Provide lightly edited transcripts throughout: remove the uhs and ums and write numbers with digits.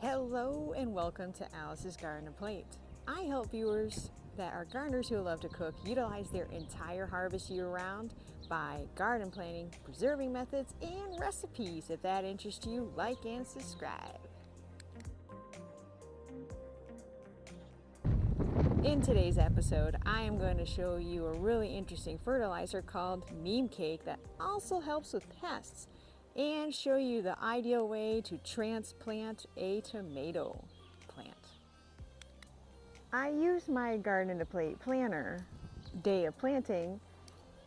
Hello and welcome to Alice's Garden and Plate. I help viewers that are gardeners who love to cook utilize their entire harvest year-round by garden planting, preserving methods, and recipes. If that interests you, like and subscribe. In today's episode, I am going to show you a really interesting fertilizer called neem cake that also helps with pests, and show you the ideal way to transplant a tomato plant. I use my garden to plate planner day of planting,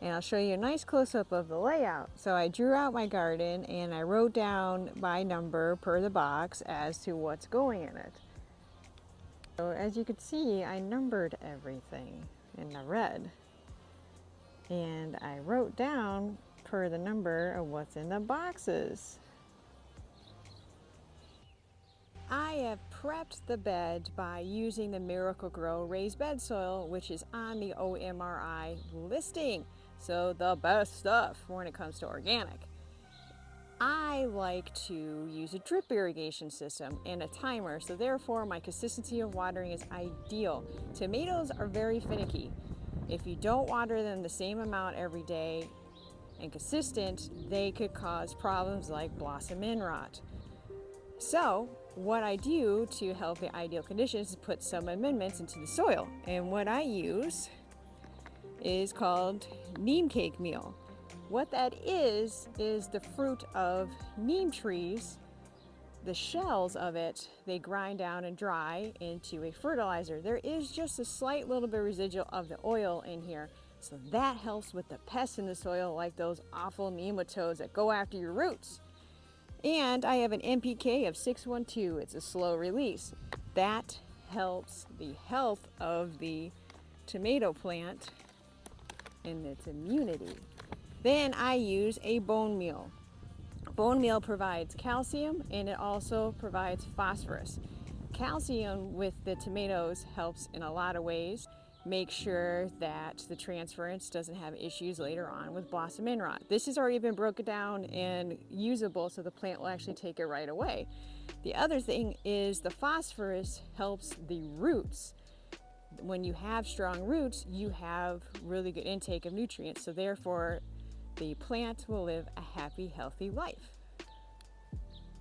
and I'll show you a nice close-up of the layout. So I drew out my garden and I wrote down by number per the box as to what's going in it. So as you can see, I numbered everything in the red, and I wrote down per the number of what's in the boxes. I have prepped the bed by using the Miracle-Gro raised bed soil, which is on the OMRI listing. So the best stuff when it comes to organic. I like to use a drip irrigation system and a timer, so therefore my consistency of watering is ideal. Tomatoes are very finicky. If you don't water them the same amount every day and consistent, they could cause problems like blossom end rot. So what I do to help the ideal conditions is put some amendments into the soil, and what I use is called neem cake meal. What that is the fruit of neem trees. The shells of it, they grind down and dry into a fertilizer. There is just a slight little bit residual of the oil in here, so that helps with the pests in the soil, like those awful nematodes that go after your roots. And I have an NPK of 612. It's a slow release. That helps the health of the tomato plant and its immunity. Then I use a bone meal. Bone meal provides calcium and it also provides phosphorus. Calcium with the tomatoes helps in a lot of ways. Make sure that the transference doesn't have issues later on with blossom end rot. This has already been broken down and usable, so the plant will actually take it right away. The other thing is the phosphorus helps the roots. When you have strong roots, you have really good intake of nutrients, so therefore the plant will live a happy, healthy life.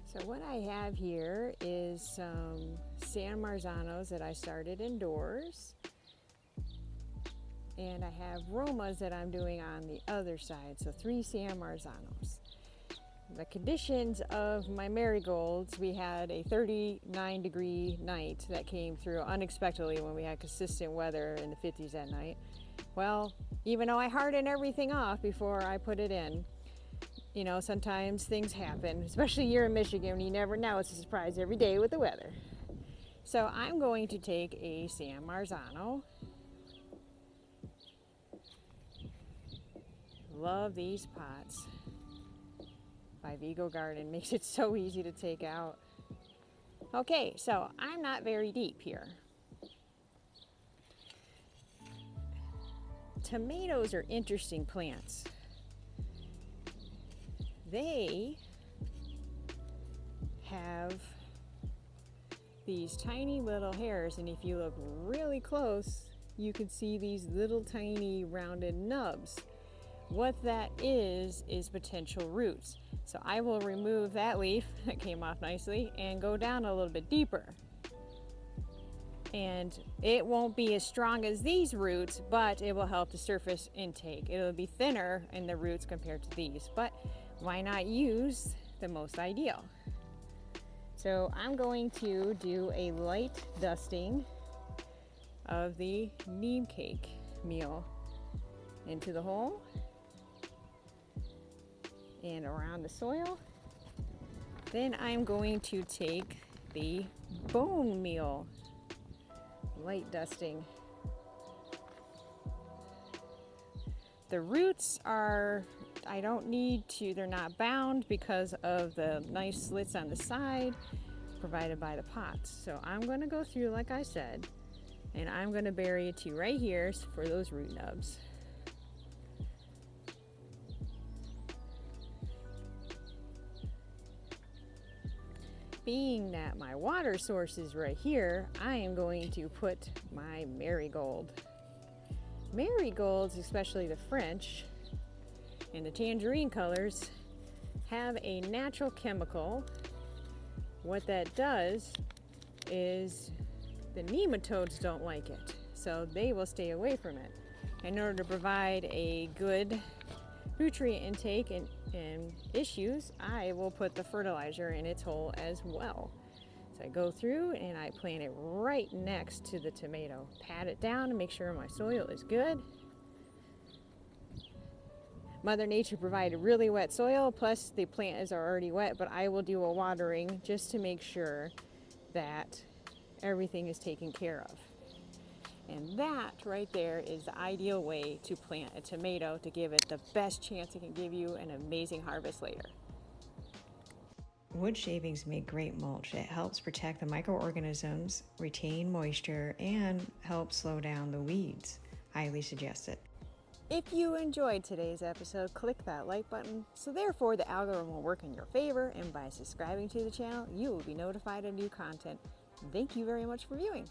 So what I have here is some San Marzanos that I started indoors. And I have Romas that I'm doing on the other side, so 3 San Marzanos. The conditions of my marigolds, we had a 39-degree night that came through unexpectedly when we had consistent weather in the 50s that night. Well, even though I hardened everything off before I put it in, you know, sometimes things happen, especially here in Michigan. You never know. It's a surprise every day with the weather. So I'm going to take a San Marzano. Love these pots by Vigo Garden. Makes it so easy to take out. Okay, so I'm not very deep here. Tomatoes are interesting plants. They have these tiny little hairs, and if you look really close, you can see these little tiny rounded nubs. What that is potential roots. So I will remove that leaf that came off nicely and go down a little bit deeper. And it won't be as strong as these roots, but it will help the surface intake. It'll be thinner in the roots compared to these, but why not use the most ideal? So I'm going to do a light dusting of the neem cake meal into the hole and around the soil. Then I'm going to take the bone meal light dusting. The roots are, I don't need to, they're not bound because of the nice slits on the side provided by the pots. So I'm going to go through like I said, and I'm going to bury it to right here for those root nubs. Being that my water source is right here, I am going to put my marigold. Marigolds, especially the French and the tangerine colors, have a natural chemical. What that does is the nematodes don't like it, so they will stay away from it. In order to provide a good nutrient intake and issues, I will put the fertilizer in its hole as well. So I go through and I plant it right next to the tomato. Pat it down and make sure my soil is good. Mother Nature provided really wet soil, plus the plant is already wet, but I will do a watering just to make sure that everything is taken care of. And that right there is the ideal way to plant a tomato to give it the best chance it can give you an amazing harvest later. Wood shavings make great mulch. It helps protect the microorganisms, retain moisture, and help slow down the weeds. Highly suggest it. If you enjoyed today's episode, click that like button, so therefore the algorithm will work in your favor, and by subscribing to the channel, you will be notified of new content. Thank you very much for viewing.